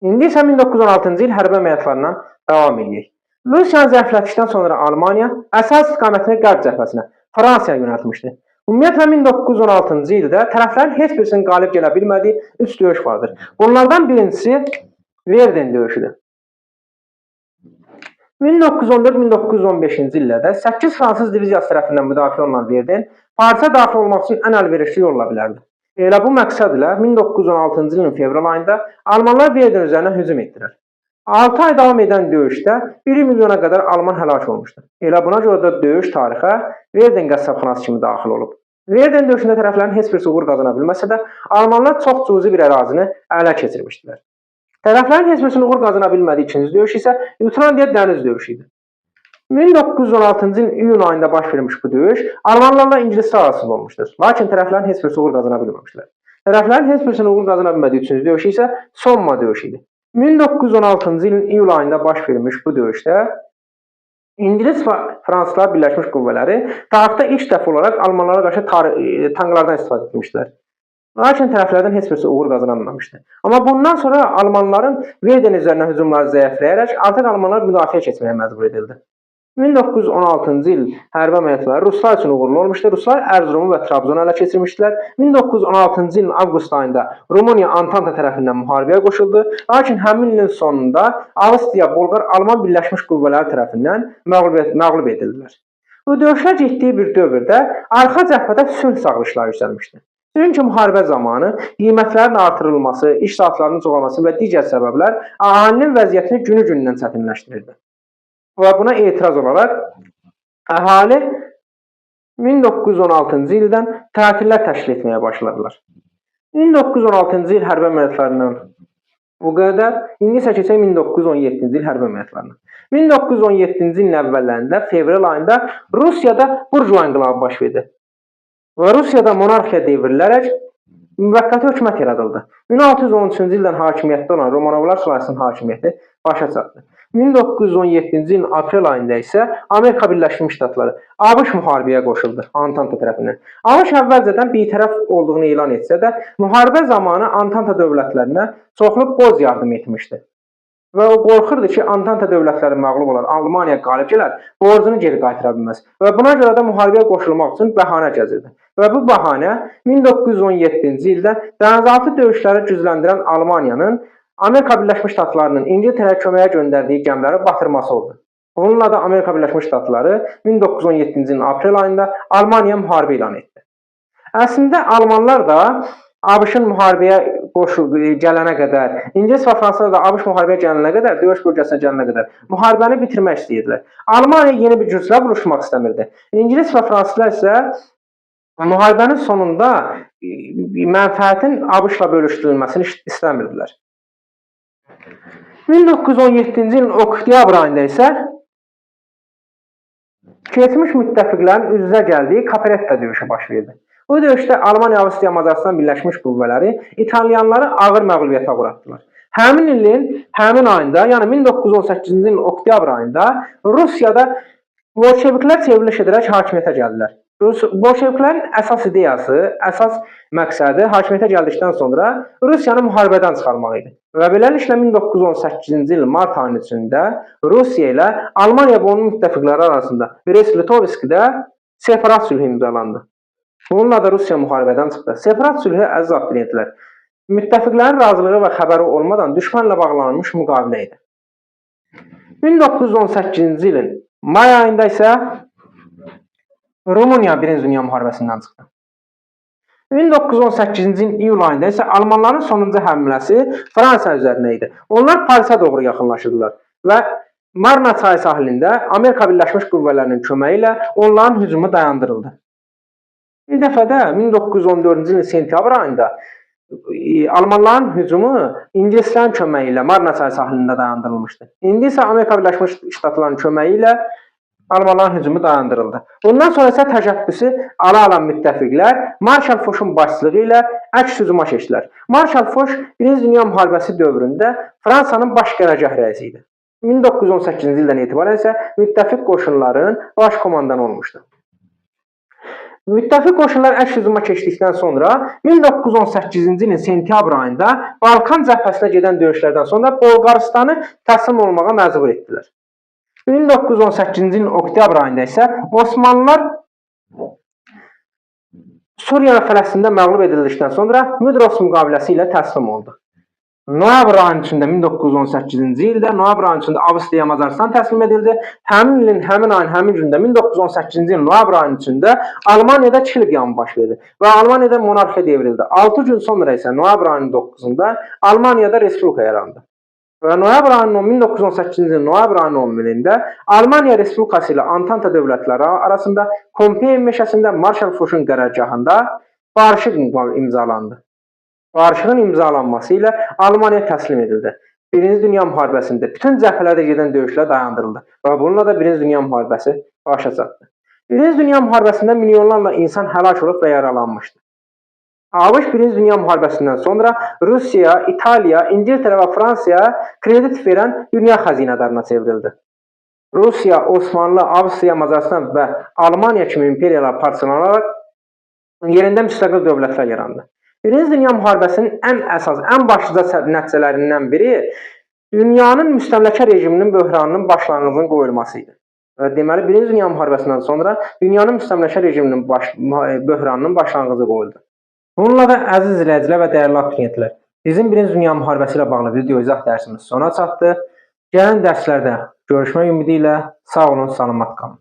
İndi isə 1916-cı il hərbi əməliyyatlarından davam edirik. Rusiyanı zəiflətdikdən sonra Almaniya əsas istiqamətini qərb cəbhəsinə, Fransaya yönəltmişdi. Ümumiyyətlə 1916-cı ildə tərəflərin heç birisinin qalib gələ bilmədiyi 3 döyüş vardır. Bunlardan birincisi Verden döyüşüdür. 1914-1915-ci illərdə 8 fransız diviziyası tərəfindən müdafiə olunan Verden Parisə daxil olmaq üçün ən əlverişli yol ola bilərdi. Elə bu məqsəd ilə 1916-cı ilin fevral ayında Almanlar Verden üzərinə hücum etdilər. 6 ay davam edən döyüşdə 1 milyona qədər Alman həlak olmuşdur. Elə buna görə də döyüş tarixə Verden qəssabxanası kimi daxil olub. Verden döyüşündə tərəflərin heç birisi uğur qazana bilməsə də, Almanlar çox cüzi bir ərazini ələ keçirmişdilər. Tərəflərin heç birisinin uğur qazana bilmədiyi ikinci döyüş isə Jutlandiya dəniz döyüşü idi. 1916-cı ilin iyun ayında baş vermiş bu döyüş Almanlarla ingilislər arasında olmuşdur. Lakin tərəflərin heç birisi uğur qazana bilməmişlər. Tərəflərin heç birisinin uğur qazana bilmədiyi üçüncü döyüş isə Somma döyüşü idi. 1916-cı ilin iyul ayında baş vermiş bu döyüşdə İngilis və Fransızlar Birləşmiş Qüvvələri tarixdə ilk dəfə olaraq Almanlara qarşı tanklardan istifadə etmişlər. Lakin tərəflərdən heç birisi uğur qazana bilməmişdi. Amma bundan sonra Almanların Verden üzərinə hücumları zəifləyərək artıq Almanlar müdafiə keçməyə məcbur edildi. 1916-cı il hərbi əməliyyatları Ruslar üçün uğurlu olmuşdu. Ruslar Ərzurumu və Trabzonu ələ keçirmişdilər. 1916-cı ilin avqust ayında Rumıniya Antanta tərəfindən müharibəyə qoşuldu. Lakin həmin ilin sonunda Avstriya, Bolqar, Alman Birləşmiş Qüvvələri tərəfindən məğlub edildilər. Bu döyüşlər getdiyi bir dövrdə arxa cəbhədə sülh çağırışları yüksəlmişdi. Çünki müharibə zamanı qiymətlərin artırılması, iş saatlarının çoxalması və digər səbəblər əhalinin vəziyyətini günü-gündən çətinləşdirirdi. Və buna etiraz olaraq əhali 1916-cı ildən tətillər təşkil etməyə başladılar. 1916-cı il hərbi əməliyyatlarından bu qədər. İndi isə keçək 1917-ci il hərbi əməliyyatlarına. 1917-ci ilin əvvəllərində fevral ayında Rusiyada burjua inqilabı baş verdi. Və Rusiyada monarxiya devrilərək müvəqqəti hökumət yaradıldı. 1613-cü ildən hakimiyyətdə olan Romanovlar sülaləsinin hakimiyyəti başa çatdı. 1917-ci ilin aprel ayında isə Amerika Birləşmiş Ştatları ABŞ müharibəyə qoşuldu Antanta tərəfindən. ABŞ əvvəlcədən bitərəf olduğunu elan etsə də, müharibə zamanı Antanta dövlətlərinə çoxlu boz yardım etmişdi. Və o qorxurdu ki, Antanta dövlətləri məğlub olar, Almaniya qalib gələr, borcunu geri qaytıra bilməz. Və buna görə də müharibəyə qoşulmaq üçün bəhanə gəzirdi. Və bu bəhanə 1917-ci ildə dənizaltı döyüşləri gücləndirən Almaniyanın Amerika Birləşmiş Ştatlarının İngiltərəyə köməyə göndərdiyi gəmiləri batırması oldu. Bununla da Amerika Birləşmiş Ştatları 1917-ci ilin aprel ayında Almaniyaya müharibə elan etdi. Əslində Almanlar da ABŞ-ın müharibəyə gələnə qədər, İngilis və Fransızlar da ABŞ müharibəyə gələnə qədər, döyüş bölgəsinə gələnə qədər müharibəni bitirmək istəyirdilər. Almaniya yeni bir güclə vuruşmaq istəmirdi. İngilis və Fransızlar isə müharibənin sonunda mənfəətin ABŞ-la bölüşdürülməsini istəmirdilər. 1917-ci ilin oktyabr ayında isə keçmiş müttəfiqlərin üz-üzə gəldiyi Kaperetta döyüşü baş verdi. Bu döyüşdə Almaniya, Avstriya, Macaristan Birləşmiş Qüvvələri İtalyanları ağır məğlubiyyətə uğratdılar. Həmin ilin həmin ayında, yəni 1918-ci ilin oktyabr ayında Rusiyada bolşeviklər çevriliş edərək hakimiyyətə gəldilər. Bolşeviklərin əsas ideyası, əsas məqsədi hakimiyyətə gəldikdən sonra Rusiyanı müharibədən çıxarmaq idi. Və beləliklə 1918-ci il mart ayının içində Rusiya ilə Almaniya və onun müttəfiqləri arasında Brest-Litovskdə separat sülhü imzalandı. Bununla da Rusiya müharibədən çıxdı. Separat sülhü əziz abituriyyentlər, müttəfiqlərin razılığı və xəbəri olmadan düşmənlə bağlanmış müqavilə idi. 1918-ci ilin may ayında isə Rumıniya 1-ci Dünya müharibəsindən çıxdı. 1918-ci ilin iyul ayında isə Almanların sonuncu həmləsi Fransa üzərinə idi. Onlar Parisə doğru yaxınlaşırdılar və Marna çayı sahilində Amerika Birləşmiş Qüvvələrinin köməyi ilə onların hücumu dayandırıldı. Bir dəfə də 1914-cü ilin sentyabr ayında Almanların hücumu İngilislərin köməyi ilə Marna çayı sahilində dayandırılmışdı. İndi isə Amerika Birləşmiş Ştatlarının köməyi ilə Almanların hücumu dayandırıldı. Bundan sonra isə təşəbbüsü ala-alan müttəfiqlər Marshal Foch'un başçılığı ilə əks hücuma keçdilər. Marshal Foch 1-ci Dünya müharibəsi dövründə Fransanın baş qərargah rəisi idi. 1918-ci ildən etibarən isə müttəfiq qoşunların baş komandanı olmuşdu. Müttəfiq qoşunlar əks hücuma keçdikdən sonra 1918-ci ilin sentyabr ayında Balkan cəbhəsinə gedən döyüşlərdən sonra Bolqarıstanı təslim olmağa məcbur etdilər. 1918-ci ilin oktyabr ayında isə Osmanlılar Suriya və Fələstində məğlub edildikdən sonra Müdros müqaviləsi ilə təslim oldu. Noyabr ayının içində 1918-ci ildə noyabr ayının içində Avstriya Macaristan təslim edildi. Həmin ilin, həmin ayın, həmin gündə 1918-ci ilin noyabr ayının içində Almaniyada Çil qiyamı baş verdi və Almaniyada monarxiya devrildi. 6 gün sonra isə noyabr ayının 9-da Almaniyada respublika yarandı. Və noyabr ayının 1918-ci ilin noyabr ayının 11-də Almaniya Respublikası ilə Antanta dövlətləri arasında Kompiyen meşəsində Marshall Foch'un qərargahında barışıq imzalandı. Barışığın imzalanması ilə Almaniya təslim edildi. Birinci Dünya müharibəsində bütün cəbhələrdə gedən döyüşlər dayandırıldı və bununla da Birinci Dünya müharibəsi başa çatdı. Birinci Dünya müharibəsində milyonlarla insan həlak olub və yaralanmışdı. ABŞ Birinci Dünya müharibəsindən sonra Rusiya, İtaliya, İngiltərə və Fransaya kredit verən dünya xəzinədarına çevrildi. Rusiya, Osmanlı, Avstriya, Macaristan və Almaniya kimi imperiyalar parçalanaraq yerində müstəqil dövlətlər yarandı. Birinci Dünya müharibəsinin ən başlıca nəticələrindən biri dünyanın müstəmləkə rejiminin böhranının başlanğıcının qoyulması idi. Deməli, Birinci Dünya müharibəsindən sonra dünyanın müstəmləkə rejiminin böhranının başlanğıcı qoyuldu. Bununla da əziz izləyicilər və dəyərli abituriyyentlər, bizim Birinci Dünya müharibəsi ilə bağlı video izah dərsimiz sona çatdı. Gələn dərslərdə görüşmək ümidi ilə sağ olun, salamat qalın.